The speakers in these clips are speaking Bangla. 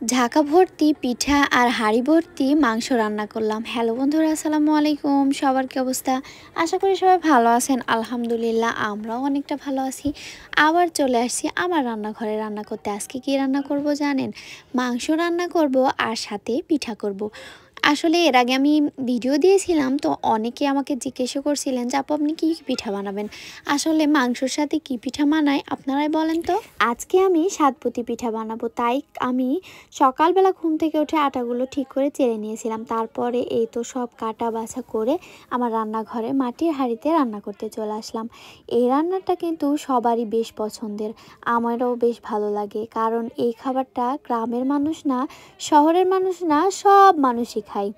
ঢাকা ভর্তি পিঠা আর হাঁড়ি ভর্তি মাংস রান্না করলাম। হ্যালো বন্ধুরা, আসসালামু আলাইকুম। সবার কি অবস্থা? আশা করি সবাই ভালো আছেন। আলহামদুলিল্লাহ আমরাও অনেকটা ভালো আছি। আবার চলে আসছি আমার রান্নাঘরে রান্না করতে। আজকে কি রান্না করব জানেন? মাংস রান্না করব আর সাথে পিঠা করব। আসলে এর আগে আমি ভিডিও দিয়েছিলাম, তো অনেকে আমাকে জিজ্ঞাসা করছিলেন যে আপু আপনি কী পিঠা বানাবেন। আসলে মাংসর সাথে কী পিঠা বানায় আপনারাই বলেন তো। আজকে আমি সাতপুতি পিঠা বানাবো, তাই আমি সকালবেলা ঘুম থেকে উঠে আটাগুলো ঠিক করে চেড়ে নিয়েছিলাম। তারপরে এই তো সব কাটা বাছা করে আমার রান্নাঘরে মাটির হাঁড়িতে রান্না করতে চলে আসলাম। এই রান্নাটা কিন্তু সবারই বেশ পছন্দের, আমারও বেশ ভালো লাগে, কারণ এই খাবারটা গ্রামের মানুষ না, শহরের মানুষ না, সব মানুষই খায়।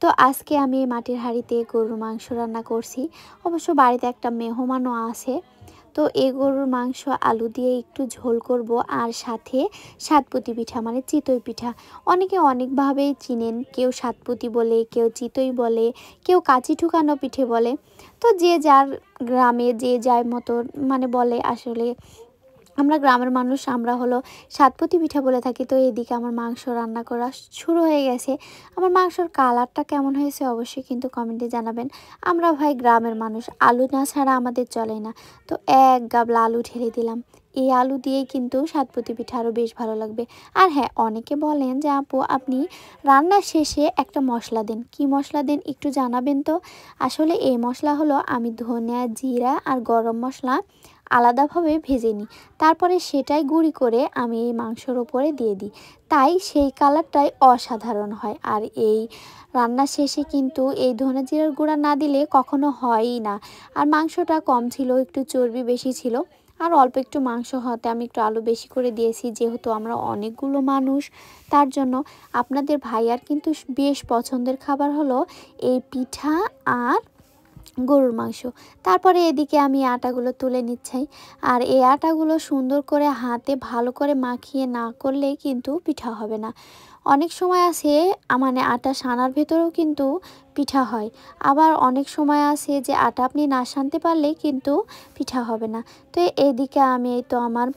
তো আজকে আমি মাটির হাঁড়িতে গরুর মাংস রান্না করছি। অবশ্য বাড়িতে একটা মেহমানও আছে। তো এই গরুর মাংস আলু দিয়ে একটু ঝোল করব, আর সাথে সাতপুতি পিঠা মানে চিতই পিঠা। অনেকে অনেকভাবেই চিনেন, কেউ সাতপুতি বলে, কেউ চিতই বলে, কেউ কাচি ঠুকানো পিঠে বলে। তো যে যার গ্রামে যে যার মতো মানে বলে। আসলে আমরা গ্রামের মানুষ, আমরা হলো সাতপুতি পিঠা বলে থাকি। তো এদিকে আমার মাংস রান্না করা শুরু হয়ে গেছে। আমার মাংসর কালারটা কেমন হয়েছে অবশ্যই কিন্তু কমেন্টে জানাবেন। আমরা ভাই গ্রামের মানুষ, আলু না ছাড়া আমাদের চলে না। তো এক গাবলা আলু ঢেলে দিলাম। এই আলু দিয়েই কিন্তু সাতপুতি পিঠা আরও বেশ ভালো লাগবে। আর হ্যাঁ, অনেকে বলেন যে আপু আপনি রান্নার শেষে একটা মশলা দেন, কি মশলা দেন একটু জানাবেন তো। আসলে এই মশলা হলো আমি ধনিয়া, জিরা আর গরম মশলা আলাদাভাবে ভেজে নিই, তারপরে সেটাই গুঁড়ি করে আমি এই মাংসর ওপরে দিয়ে দিই। তাই সেই কালারটাই অসাধারণ হয়। আর এই রান্নার শেষে কিন্তু এই ধনে জিরার গুঁড়া না দিলে কখনো হয়ই না। আর মাংসটা কম ছিল, একটু চর্বি বেশি ছিল। আর অল্প একটু মাংস হতে আমি একটু আলু বেশি করে দিয়েছি, যেহেতু আমরা অনেকগুলো মানুষ। তার জন্য আপনাদের ভাইয়ার কিন্তু বেশ পছন্দের খাবার হলো এই পিঠা আর গরুর মাংস। তারপরে এদিকে আমি আটাগুলো তুলে নিচ্ছি। আর এই আটাগুলো সুন্দর করে হাতে ভালো করে মাখিয়ে না করলে কিন্তু পিঠা হবে না। অনেক সময় আছে মানে আটা সানার ভেতরেও কিন্তু পিঠা হয়। আবার অনেক সময় আছে যে আটা আপনি না সানতে পারলে কিন্তু পিঠা হবে না। তো এইদিকে আমি এই তো আমার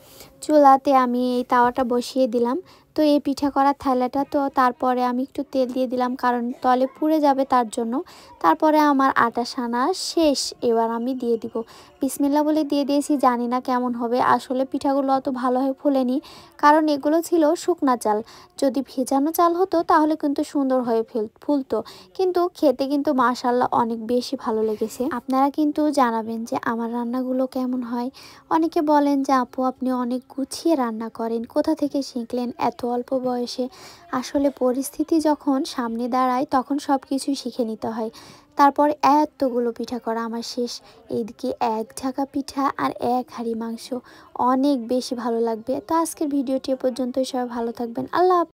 চুলাতে আমি এই তাওয়াটা বসিয়ে দিলাম। তো এই পিঠা করার থালাটা, তো তারপরে আমি একটু তেল দিয়ে দিলাম, কারণ তলে পুড়ে যাবে তার জন্য। তারপরে আমার আটা সানা শেষ, এবার আমি দিয়ে দিব। বিসমিল্লাহ বলে দিয়ে দিয়েছি, জানি না কেমন হবে। আসলে পিঠাগুলো অত ভালো হয়ে ফুলেনি, কারণ এগুলো ছিল শুকনা চাল। যদি ভেজানো চাল হতো তাহলে কিন্তু সুন্দর হয়ে ফুলতো, কিন্তু খেতে কিন্তু মাশাআল্লাহ অনেক বেশি ভালো লেগেছে। আপনারা কিন্তু জানাবেন যে আমার রান্নাগুলো কেমন হয়। অনেকে বলেন যে আপু আপনি অনেক গুছিয়ে রান্না করেন, কোথা থেকে শিখলেন এত অল্প বয়সে। আসলে পরিস্থিতি যখন সামনে দাঁড়ায় তখন সব কিছুই শিখে নিতে হয়। তারপর এতগুলো পিঠা করা আমার শেষ। এইদিকে এক ঝাঁকা পিঠা আর এক হাঁড়ি মাংস, অনেক বেশি ভালো লাগবে। তো আজকের ভিডিওটি এ পর্যন্তই। সবাই ভালো থাকবেন। আল্লাহ হাফেজ।